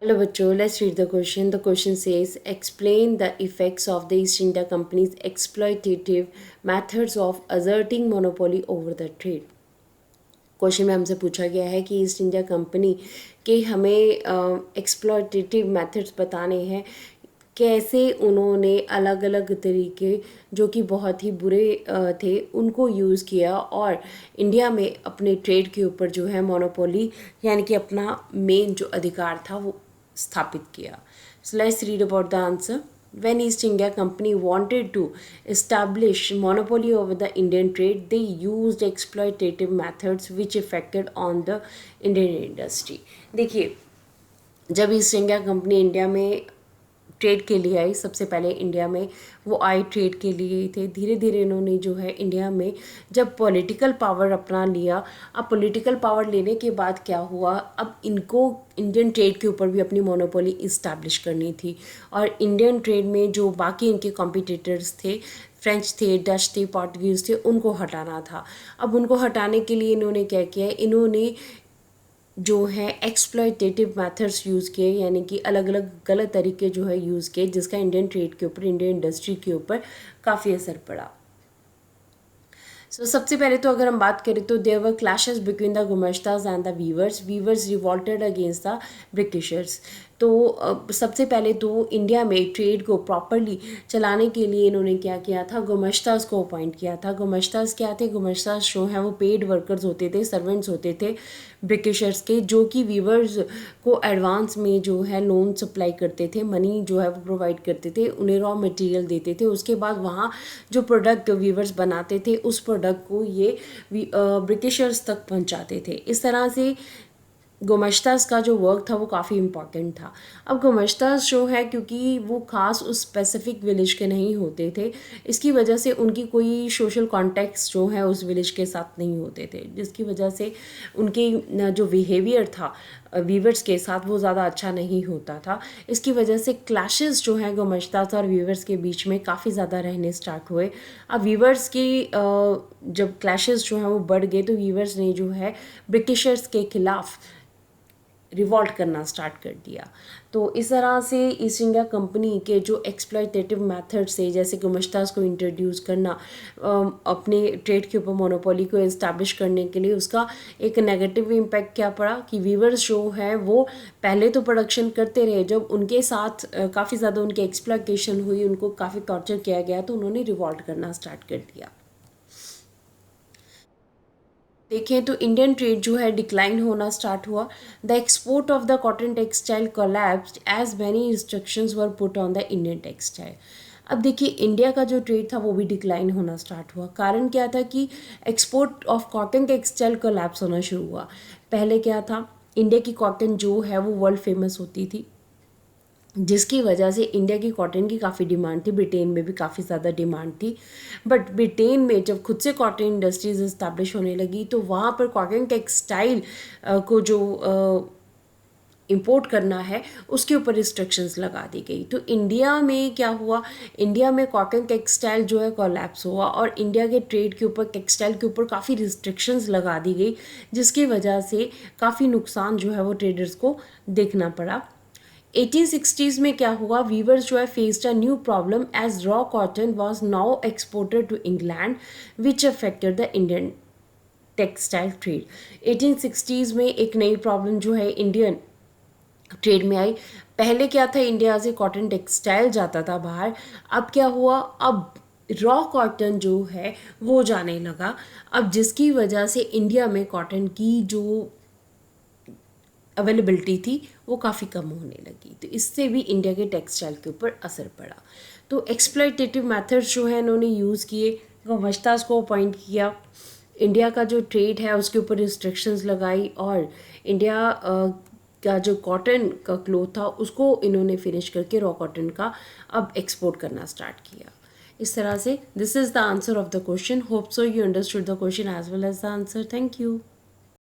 Hello, bachcho. Let's read the question. The question says, explain the effects of the East India Company's exploitative methods of asserting monopoly over the trade. Question में हमसे पूछा गया है कि east India company के हमें exploitative methods बताने हैं, कैसे उन्होंने अलग अलग तरीके जो कि बहुत ही बुरे थे उनको यूज़ किया और इंडिया में अपने ट्रेड के ऊपर जो है मोनोपोली यानी कि अपना मेन जो अधिकार था वो स्थापित किया. So let's read about the answer. When East India Company wanted to establish monopoly over the Indian trade, they used exploitative methods which affected on the Indian industry. देखिए, जब ईस्ट इंडिया कंपनी इंडिया में trade के लिए आई, सबसे पहले India में वो आई trade के लिए ही थे. धीरे धीरे इन्होंने जो है इंडिया में जब पॉलिटिकल पावर अपना लिया, अब पॉलिटिकल पावर लेने के बाद क्या हुआ, अब इनको इंडियन ट्रेड के ऊपर भी अपनी मोनोपोली इस्टेब्लिश करनी थी और इंडियन ट्रेड में जो बाकी इनके कॉम्पिटिटर्स थे, फ्रेंच थे, डच थे, पोर्टुगीज़ थे, उनको हटाना था. अब उनको हटाने के लिए इन्होंने क्या किया, इन्होंने जो है एक्सप्लॉयटेटिव मेथड्स यूज़ किए, यानी कि अलग अलग गलत तरीके जो है यूज़ किए, जिसका इंडियन ट्रेड के ऊपर, इंडियन इंडस्ट्री के ऊपर काफ़ी असर पड़ा. सबसे पहले तो अगर हम बात करें तो there were clashes between the gumashtas and the weavers revolted against the Britishers. तो सबसे पहले तो इंडिया में ट्रेड को प्रॉपरली चलाने के लिए इन्होंने क्या किया था, गुमश्ताज को अपॉइंट किया था. गुमश्ताज क्या थे, गुमश्ताज जो हैं वो पेड वर्कर्स होते थे, सर्वेंट्स होते थे ब्रिटिशर्स के, जो कि वीवर्स को एडवांस में जो है लोन सप्लाई करते थे, मनी जो है वो प्रोवाइड करते थे, उन्हें रॉ मटेरियल देते थे. उसके बाद वहाँ जो प्रोडक्ट वीवर्स बनाते थे उस प्रोडक्ट को ये ब्रिटिशर्स तक पहुँचाते थे. इस तरह से गुमश्तास का जो वर्क था वो काफ़ी इम्पॉर्टेंट था. अब गुमश्तास जो है, क्योंकि वो ख़ास उस स्पेसिफिक विलेज के नहीं होते थे, इसकी वजह से उनकी कोई सोशल कॉन्टेक्स्ट जो है उस विलेज के साथ नहीं होते थे, जिसकी वजह से उनके जो बिहेवियर था वीवर्स के साथ वो ज़्यादा अच्छा नहीं होता था. इसकी वजह से क्लैशेस जो हैं गुमश्तास और वीवर्स के बीच में काफ़ी ज़्यादा रहने स्टार्ट हुए. अब वीवर्स की जब क्लैशेस जो हैं वो बढ़ गए तो वीवर्स ने जो है ब्रिटिशर्स के खिलाफ रिवॉल्ट करना स्टार्ट कर दिया. तो इस तरह से ईस्ट इंडिया कंपनी के जो एक्सप्लॉयटेटिव मेथड्स थे, जैसे गुमश्तास को इंट्रोड्यूस करना, अपने ट्रेड के ऊपर मोनोपोली को इस्टेब्लिश करने के लिए, उसका एक नेगेटिव इम्पैक्ट क्या पड़ा कि वीवर्स जो है वो पहले तो प्रोडक्शन करते रहे, जब उनके साथ काफ़ी ज़्यादा उनकी एक्सप्लॉयटेशन हुई, उनको काफ़ी टॉर्चर किया गया, तो उन्होंने रिवॉल्ट करना स्टार्ट कर दिया. देखें तो इंडियन ट्रेड जो है डिक्लाइन होना स्टार्ट हुआ. The export of the cotton textile collapsed as many restrictions were put on the Indian textile. अब देखिए, इंडिया का जो ट्रेड था वो भी डिक्लाइन होना स्टार्ट हुआ. कारण क्या था कि export of cotton textile collapse होना शुरू हुआ. पहले क्या था, इंडिया की कॉटन जो है वो वर्ल्ड फेमस होती थी, जिसकी वजह से इंडिया की कॉटन की काफ़ी डिमांड थी, ब्रिटेन में भी काफ़ी ज़्यादा डिमांड थी. बट ब्रिटेन में जब खुद से कॉटन इंडस्ट्रीज इस्टेब्लिश होने लगी तो वहाँ पर कॉटन टेक्सटाइल को जो इंपोर्ट करना है उसके ऊपर रिस्ट्रिक्शंस लगा दी गई. तो इंडिया में क्या हुआ, इंडिया में कॉटन टेक्सटाइल जो है कोलैप्स हुआ और इंडिया के ट्रेड के ऊपर, टेक्सटाइल के ऊपर काफ़ी रिस्ट्रिक्शंस लगा दी गई, जिसकी वजह से काफ़ी नुकसान जो है वो ट्रेडर्स को देखना पड़ा. 1860s में क्या हुआ, वीवर्स जो है faced a new problem as raw cotton was now exported to England which affected the Indian textile trade. 1860s में एक नई प्रॉब्लम जो है इंडियन ट्रेड में आई. पहले क्या था, इंडिया से कॉटन टेक्सटाइल जाता था बाहर. अब क्या हुआ, अब रॉ कॉटन जो है वो जाने लगा. अब जिसकी वजह से इंडिया में कॉटन की जो अवेलेबिलिटी थी वो काफ़ी कम होने लगी. तो इससे भी इंडिया के टेक्सटाइल के ऊपर असर पड़ा. तो एक्सप्लॉयटेटिव मेथड्स जो है इन्होंने यूज़ किए, गवर्नमेंट्स को अपॉइंट किया, इंडिया का जो ट्रेड है उसके ऊपर रिस्ट्रिक्शंस लगाई और इंडिया का जो कॉटन का क्लोथ था उसको इन्होंने फिनिश करके रॉ कॉटन का अब एक्सपोर्ट करना स्टार्ट किया. इस तरह से this is the answer of the question. Hope so you understood the question as well as the answer. Thank you.